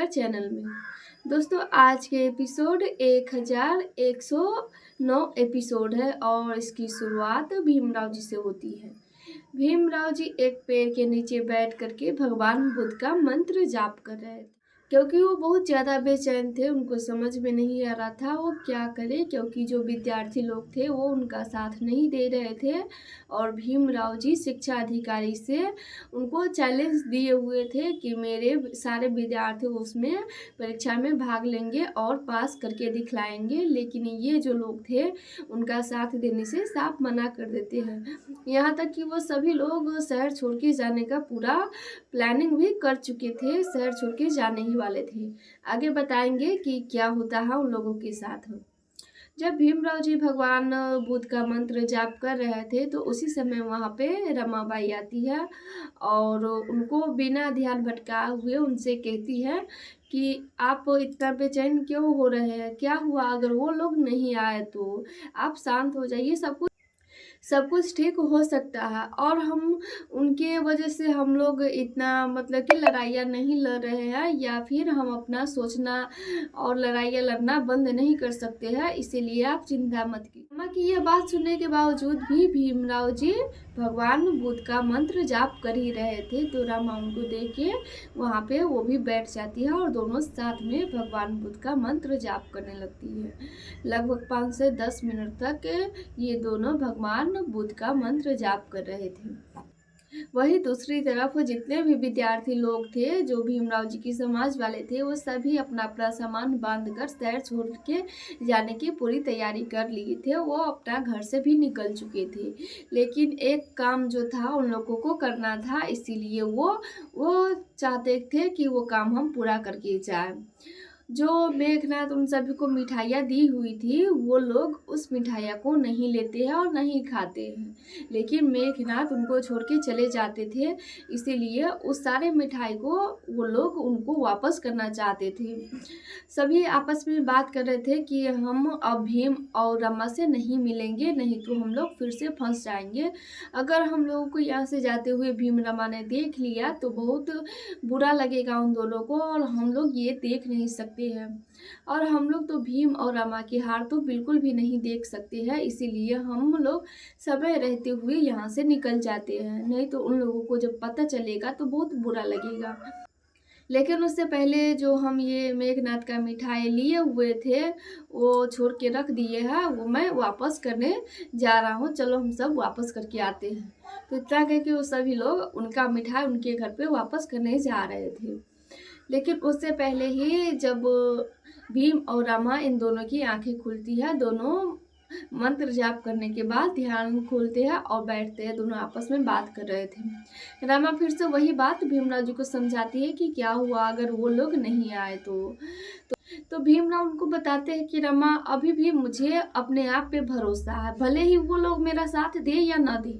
Maker channel में। दोस्तों आज के एपिसोड 1109 एपिसोड है और इसकी शुरुआत भीमराव जी से होती है। भीमराव जी एक पेड़ के नीचे बैठ करके भगवान बुद्ध का मंत्र जाप कर रहे थे, क्योंकि वो बहुत ज़्यादा बेचैन थे। उनको समझ में नहीं आ रहा था वो क्या करे, क्योंकि जो विद्यार्थी लोग थे वो उनका साथ नहीं दे रहे थे और भीमराव जी शिक्षा अधिकारी से उनको चैलेंज दिए हुए थे कि मेरे सारे विद्यार्थी उसमें परीक्षा में भाग लेंगे और पास करके दिखलाएंगे, लेकिन ये जो लोग थे उनका साथ देने से साफ मना कर देते हैं। यहाँ तक कि वो सभी लोग शहर छोड़ के जाने का पूरा प्लानिंग भी कर चुके थे, शहर छोड़ के जाने ही वाले थे। आगे बताएंगे कि क्या होता है उन लोगों के साथ। जब भीमराव जी भगवान बुद्ध का मंत्र जाप कर रहे थे तो उसी समय वहाँ पे रमाबाई आती है और उनको बिना ध्यान भटकाए हुए उनसे कहती है कि आप इतना बेचैन क्यों हो रहे हैं, क्या हुआ अगर वो लोग नहीं आए तो आप शांत हो जाइए, सब कुछ ठीक हो सकता है। और हम उनके वजह से हम लोग इतना मतलब कि लड़ाइयाँ नहीं लड़ रहे हैं, या फिर हम अपना सोचना और लड़ाइयाँ लड़ना बंद नहीं कर सकते हैं, इसीलिए आप चिंता मत कीजिए। रमा की यह बात सुनने के बावजूद भी भीमराव जी भगवान बुद्ध का मंत्र जाप कर ही रहे थे, तो रमा उनको देख के वहाँ पे वो भी बैठ जाती है और दोनों साथ में भगवान बुद्ध का मंत्र जाप करने लगती है। लगभग 5 से 10 मिनट तक ये दोनों भगवान बुद्ध का मंत्र जाप कर रहे थे। वहीं दूसरी तरफ जितने भी विद्यार्थी लोग थे जो भीमराव जी की समाज वाले थे, वो सभी अपना अपना सामान बांधकर शहर छोड़ के जाने की पूरी तैयारी कर लिए थे। वो अपना घर से भी निकल चुके थे, लेकिन एक काम जो था उन लोगों को करना था, इसीलिए वो चाहते थे कि वो काम हम पूरा करके जाए। जो मेघनाथ उन सभी को मिठाइयाँ दी हुई थी, वो लोग उस मिठाइयाँ को नहीं लेते हैं और नहीं खाते हैं, लेकिन मेघनाथ उनको छोड़ के चले जाते थे, इसीलिए उस सारे मिठाई को वो लोग उनको वापस करना चाहते थे। सभी आपस में बात कर रहे थे कि हम अब भीम और रमा से नहीं मिलेंगे, नहीं तो हम लोग फिर से फंस जाएंगे। अगर हम लोगों को यहाँ से जाते हुए भीम रमा ने देख लिया तो बहुत बुरा लगेगा उन दोनों को, और हम लोग ये देख नहीं सकते हैं, और हम लोग तो भीम और रमा की हार तो बिल्कुल भी नहीं देख सकते हैं, इसीलिए हम लोग समय रहते हुए यहाँ से निकल जाते हैं, नहीं तो उन लोगों को जब पता चलेगा तो बहुत बुरा लगेगा। लेकिन उससे पहले जो हम ये मेघनाथ का मिठाई लिए हुए थे वो छोड़ के रख दिए हैं, वो मैं वापस करने जा रहा हूँ, चलो हम सब वापस करके आते हैं। तो इतना कह के वो सभी लोग उनका मिठाई उनके घर पे वापस करने जा रहे थे। लेकिन उससे पहले ही जब भीम और रमा इन दोनों की आंखें खुलती है, दोनों मंत्र जाप करने के बाद ध्यान खोलते हैं और बैठते हैं, दोनों आपस में बात कर रहे थे। रमा फिर से वही बात भीमराव जी को समझाती है कि क्या हुआ अगर वो लोग नहीं आए तो भीमराव उनको बताते हैं कि रमा अभी भी मुझे अपने आप पे भरोसा है, भले ही वो लोग मेरा साथ दे या ना दे,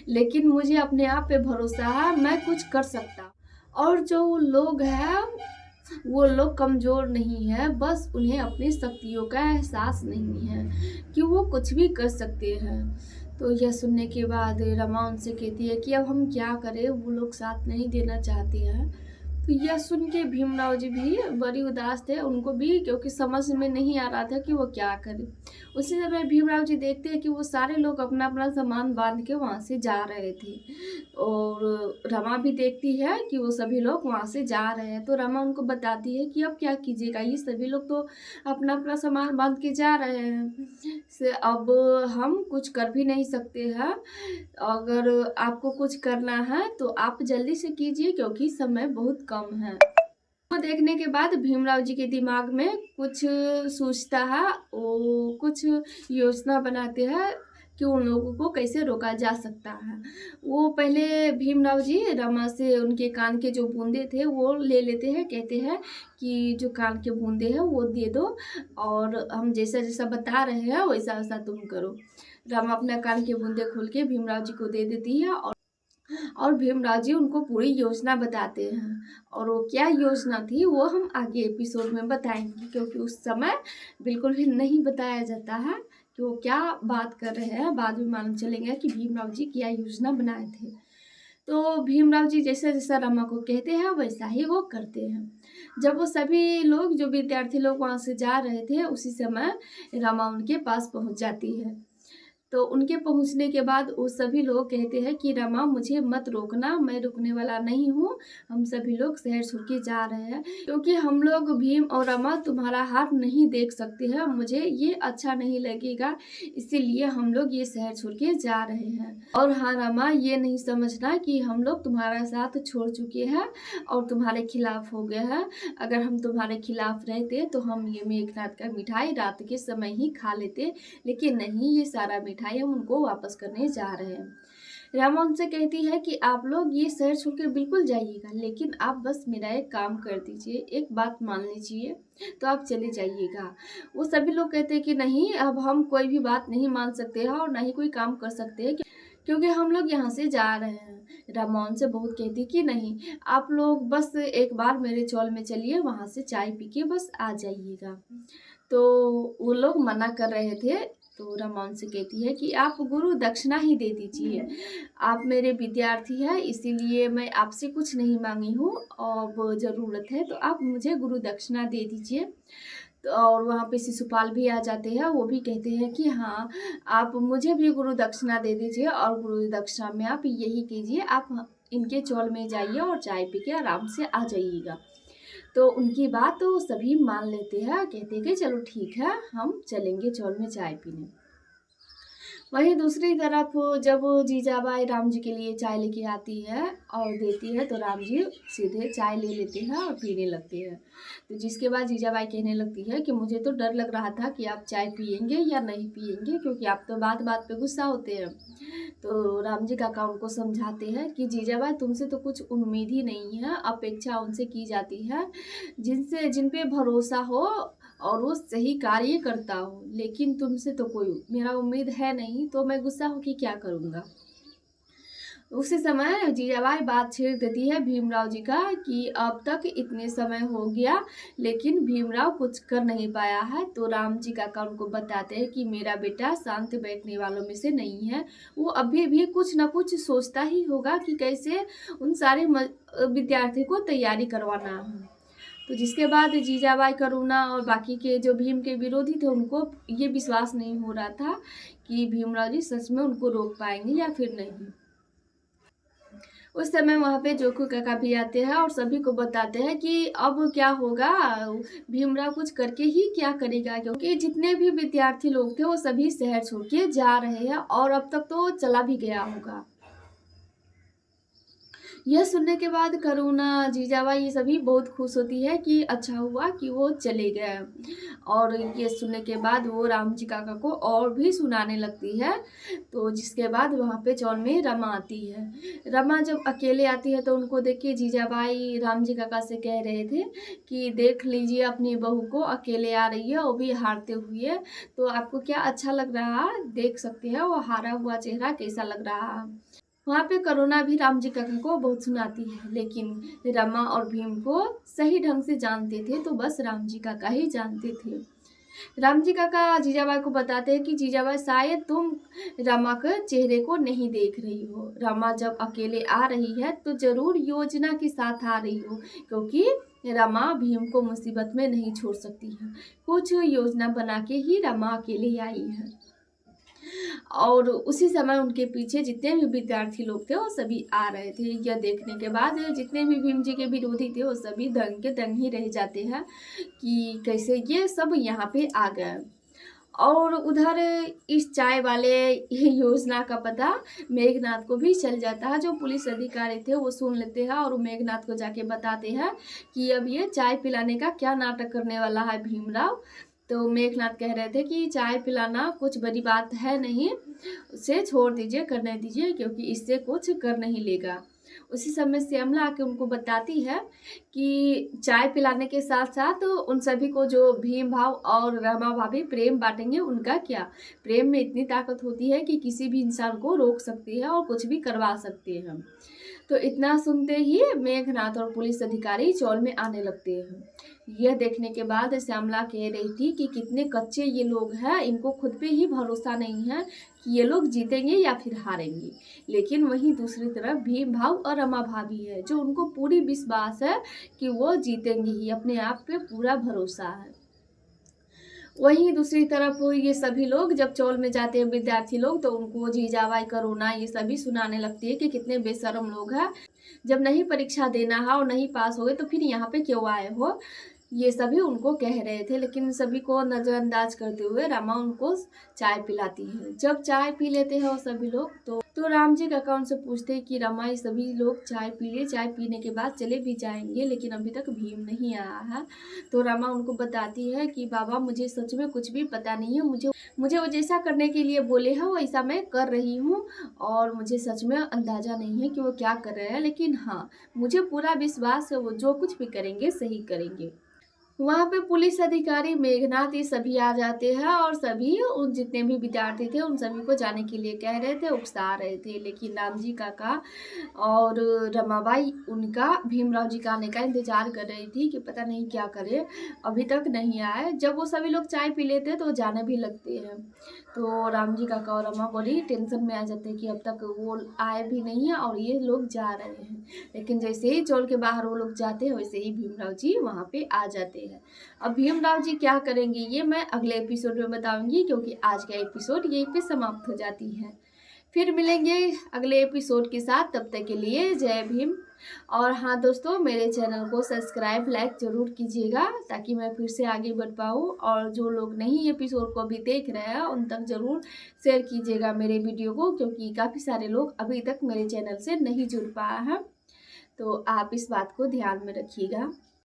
लेकिन मुझे अपने आप पे भरोसा है, मैं कुछ कर सकता। और जो लोग हैं वो लोग कमज़ोर नहीं है, बस उन्हें अपनी शक्तियों का एहसास नहीं है कि वो कुछ भी कर सकते हैं। तो यह सुनने के बाद रमा उनसे कहती है कि अब हम क्या करें, वो लोग साथ नहीं देना चाहते हैं। तो यह सुन के भीमराव जी भी बड़ी उदास थे, उनको भी क्योंकि समझ में नहीं आ रहा था कि वो क्या करें। उसी समय भीमराव जी देखते हैं कि वो सारे लोग अपना अपना सामान बांध के वहाँ से जा रहे थे, और रमा भी देखती है कि वो सभी लोग वहाँ से जा रहे हैं। तो रमा उनको बताती है कि अब क्या कीजिएगा, ये सभी लोग तो अपना अपना सामान बांध के जा रहे हैं, से अब हम कुछ कर भी नहीं सकते हैं। अगर आपको कुछ करना है तो आप जल्दी से कीजिए, क्योंकि समय बहुत कम है। को देखने के बाद भीमराव जी के दिमाग में कुछ सोचता है, वो कुछ योजना बनाते हैं कि उन लोगों को कैसे रोका जा सकता है। वो पहले भीमराव जी रमा से उनके कान के जो बूंदे थे वो ले लेते हैं, कहते हैं कि जो कान के बूंदे हैं वो दे दो और हम जैसा जैसा बता रहे हैं वैसा वैसा तुम करो। रमा अपना कान के बूंदे खोल के भीमराव जी को दे देती है और भीमराव जी उनको पूरी योजना बताते हैं, और वो क्या योजना थी वो हम आगे एपिसोड में बताएंगे, क्योंकि उस समय बिल्कुल भी नहीं बताया जाता है कि वो क्या बात कर रहे हैं। बाद में मालूम चलेगा कि भीमराव जी क्या योजना बनाए थे। तो भीमराव जी जैसा-जैसा रमा को कहते हैं वैसा ही वो करते हैं। जब वो सभी लोग जो विद्यार्थी लोग वहाँ से जा रहे थे उसी समय रमा उनके पास पहुँच जाती है। तो उनके पहुँचने के बाद वो सभी लोग कहते हैं कि रमा मुझे मत रोकना, मैं रुकने वाला नहीं हूँ, हम सभी लोग शहर छोड़ के जा रहे हैं क्योंकि हम लोग भीम और रमा तुम्हारा हाथ नहीं देख सकते हैं, मुझे ये अच्छा नहीं लगेगा, इसीलिए हम लोग ये शहर छोड़ के जा रहे हैं। और हाँ रमा, ये नहीं समझना कि हम लोग तुम्हारा साथ छोड़ चुके हैं और तुम्हारे खिलाफ हो गए हैं। अगर हम तुम्हारे खिलाफ रहते तो हम ये मेघनाथ का मिठाई रात के समय ही खा लेते, लेकिन नहीं, ये सारा मिठाई हम उनको वापस करने जा रहे हैं। रमा उनसे कहती है कि आप लोग ये शहर छोड़ के बिल्कुल जाइएगा, लेकिन आप बस मेरा एक काम कर दीजिए, एक बात मान लीजिए, तो आप चले जाइएगा। वो सभी लोग कहते हैं कि नहीं, अब हम कोई भी बात नहीं मान सकते हैं और ना ही कोई काम कर सकते हैं क्योंकि हम लोग यहाँ से जा रहे हैं। रमा उनसे बहुत कहती कि नहीं, आप लोग बस एक बार मेरे चौल में चलिए, वहाँ से चाय पी के बस आ जाइएगा। तो वो लोग मना कर रहे थे, तो रमा उनसे कहती है कि आप गुरु दक्षिणा ही दे दीजिए, आप मेरे विद्यार्थी हैं इसीलिए मैं आपसे कुछ नहीं मांगी हूँ, अब ज़रूरत है तो आप मुझे गुरु दक्षिणा दे दीजिए। तो और वहाँ पे शिशुपाल भी आ जाते हैं, वो भी कहते हैं कि हाँ, आप मुझे भी गुरु दक्षिणा दे दीजिए और गुरु दक्षिणा में आप यही कीजिए, आप इनके चौल में जाइए और चाय पी के आराम से आ जाइएगा। तो उनकी बात तो सभी मान लेते हैं, कहते हैं कि चलो ठीक है, हम चलेंगे चौल में चाय पीने। वहीं दूसरी तरफ जब जीजाबाई राम जी के लिए चाय लेके आती है और देती है तो राम जी सीधे चाय ले लेते हैं और पीने लगते हैं। तो जिसके बाद जीजाबाई कहने लगती है कि मुझे तो डर लग रहा था कि आप चाय पियेंगे या नहीं पियेंगे, क्योंकि आप तो बात बात पे गुस्सा होते हैं। तो राम जी काका उनको समझाते हैं कि जीजाबाई तुमसे तो कुछ उम्मीद ही नहीं है, अपेक्षा उनसे की जाती है जिन पे भरोसा हो और वो सही कार्य करता हो, लेकिन तुमसे तो कोई मेरा उम्मीद है नहीं, तो मैं गुस्सा होके क्या करूँगा। उसी समय जीजाबाई बात छेड़ देती है भीमराव जी का कि अब तक इतने समय हो गया लेकिन भीमराव कुछ कर नहीं पाया है। तो राम जी काका उनको बताते हैं कि मेरा बेटा शांत बैठने वालों में से नहीं है, वो अभी भी कुछ ना कुछ सोचता ही होगा कि कैसे उन सारे विद्यार्थी को तैयारी करवाना है। तो जिसके बाद जीजाबाई, करुणा और बाकी के जो भीम के विरोधी थे उनको ये विश्वास नहीं हो रहा था कि भीमराव जी सच में उनको रोक पाएंगे या फिर नहीं। उस समय वहाँ पे जोकू काका भी आते हैं और सभी को बताते हैं कि अब क्या होगा, भीमराव कुछ करके ही क्या करेगा, क्योंकि जितने भी विद्यार्थी लोग थे वो सभी शहर छोड़ के जा रहे हैं और अब तक तो चला भी गया होगा। यह सुनने के बाद करुणा, जीजाबाई ये सभी बहुत खुश होती है कि अच्छा हुआ कि वो चले गए। और ये सुनने के बाद वो राम जी काका को और भी सुनाने लगती है। तो जिसके बाद वहाँ पे चौल में रमा आती है। रमा जब अकेले आती है तो उनको देख के जीजाबाई राम जी काका से कह रहे थे कि देख लीजिए अपनी बहू को अकेले आ रही है, वो भी हारते हुए, तो आपको क्या अच्छा लग रहा है, देख सकते हैं वो हारा हुआ चेहरा कैसा लग रहा है। वहाँ पे करुणा भी राम जी काका को बहुत सुनाती है, लेकिन रमा और भीम को सही ढंग से जानते थे तो बस राम जी काका ही जानते थे। राम जी काका जीजाबाई को बताते हैं कि जीजाबाई शायद तुम रमा के चेहरे को नहीं देख रही हो, रमा जब अकेले आ रही है तो जरूर योजना के साथ आ रही हो, क्योंकि रमा भीम को मुसीबत में नहीं छोड़ सकती है, कुछ योजना बना के ही रमा अकेले आई है। और उसी समय उनके पीछे जितने भी विद्यार्थी लोग थे वो सभी आ रहे थे। यह देखने के बाद जितने भी भीम जी के विरोधी थे वो सभी दंग के दंग ही रह जाते हैं कि कैसे ये सब यहाँ पे आ गए। और उधर इस चाय वाले योजना का पता मेघनाथ को भी चल जाता है। जो पुलिस अधिकारी थे वो सुन लेते हैं और मेघनाथ को जाके बताते हैं कि अब ये चाय पिलाने का क्या नाटक करने वाला है भीमराव। तो मेघनाथ कह रहे थे कि चाय पिलाना कुछ बड़ी बात है नहीं, उसे छोड़ दीजिए, करने दीजिए, क्योंकि इससे कुछ कर नहीं लेगा। उसी समय श्यामला आके उनको बताती है कि चाय पिलाने के साथ साथ उन सभी को जो भीम भाव और रमा भाभी प्रेम बांटेंगे उनका क्या, प्रेम में इतनी ताकत होती है कि किसी भी इंसान को रोक सकती है और कुछ भी करवा सकते हैं। तो इतना सुनते ही मेघनाथ और पुलिस अधिकारी चौल में आने लगते हैं। यह देखने के बाद श्यामला कह रही थी कि कितने कच्चे ये लोग हैं, इनको खुद पे ही भरोसा नहीं है कि ये लोग जीतेंगे या फिर हारेंगे। लेकिन वहीं दूसरी तरफ भीम भाव और रमा भाभी है, जो उनको पूरी विश्वास है कि वो जीतेंगे ही, अपने आप पे पूरा भरोसा है। वहीं दूसरी तरफ ये सभी लोग जब चौल में जाते हैं विद्यार्थी लोग, तो उनको जीजाबाई करुणा ये सभी सुनाने लगती है कि कितने बेशर्म लोग हैं, जब नहीं परीक्षा देना है और नहीं पास हो गए तो फिर यहाँ पे क्यों आए हो, ये सभी उनको कह रहे थे। लेकिन सभी को नज़रअंदाज करते हुए रमा उनको चाय पिलाती है। जब चाय पी लेते हैं वो सभी लोग, तो राम जी काका उनसे पूछते हैं कि रमा ये सभी लोग चाय पी लिए, चाय पीने के बाद चले भी जाएंगे लेकिन अभी तक भीम नहीं आया है। तो रमा उनको बताती है कि बाबा मुझे सच में कुछ भी पता नहीं है, मुझे वो जैसा करने के लिए बोले हैं वैसा मैं कर रही हूँ, और मुझे सच में अंदाज़ा नहीं है कि वो क्या कर रहे हैं, लेकिन हाँ मुझे पूरा विश्वास है वो जो कुछ भी करेंगे सही करेंगे। वहाँ पे पुलिस अधिकारी मेघनाथ ये सभी आ जाते हैं और सभी उन जितने भी विद्यार्थी थे उन सभी को जाने के लिए कह रहे थे, उकसा रहे थे। लेकिन राम जी काका और रमाबाई उनका भीमराव जी का आने का इंतजार कर रही थी कि पता नहीं क्या करे, अभी तक नहीं आए। जब वो सभी लोग चाय पी लेते हैं तो जाने भी लगते हैं, तो राम जी काका और रमा बड़ी टेंशन में आ जाते हैं कि अब तक वो आए भी नहीं है और ये लोग जा रहे हैं। लेकिन जैसे ही चौल के बाहर वो लोग जाते हैं वैसे ही भीमराव जी वहाँ पे आ जाते हैं। अब भीमराव जी क्या करेंगे ये मैं अगले एपिसोड में बताऊंगी, क्योंकि आज का एपिसोड यहीं पे समाप्त हो जाती है। फिर मिलेंगे अगले एपिसोड के साथ, तब तक के लिए जय भीम। और हाँ दोस्तों, मेरे चैनल को सब्सक्राइब लाइक ज़रूर कीजिएगा ताकि मैं फिर से आगे बढ़ पाऊँ, और जो लोग नहीं एपिसोड को अभी देख रहे हैं उन तक ज़रूर शेयर कीजिएगा मेरे वीडियो को, क्योंकि काफ़ी सारे लोग अभी तक मेरे चैनल से नहीं जुड़ पाए हैं, तो आप इस बात को ध्यान में रखिएगा।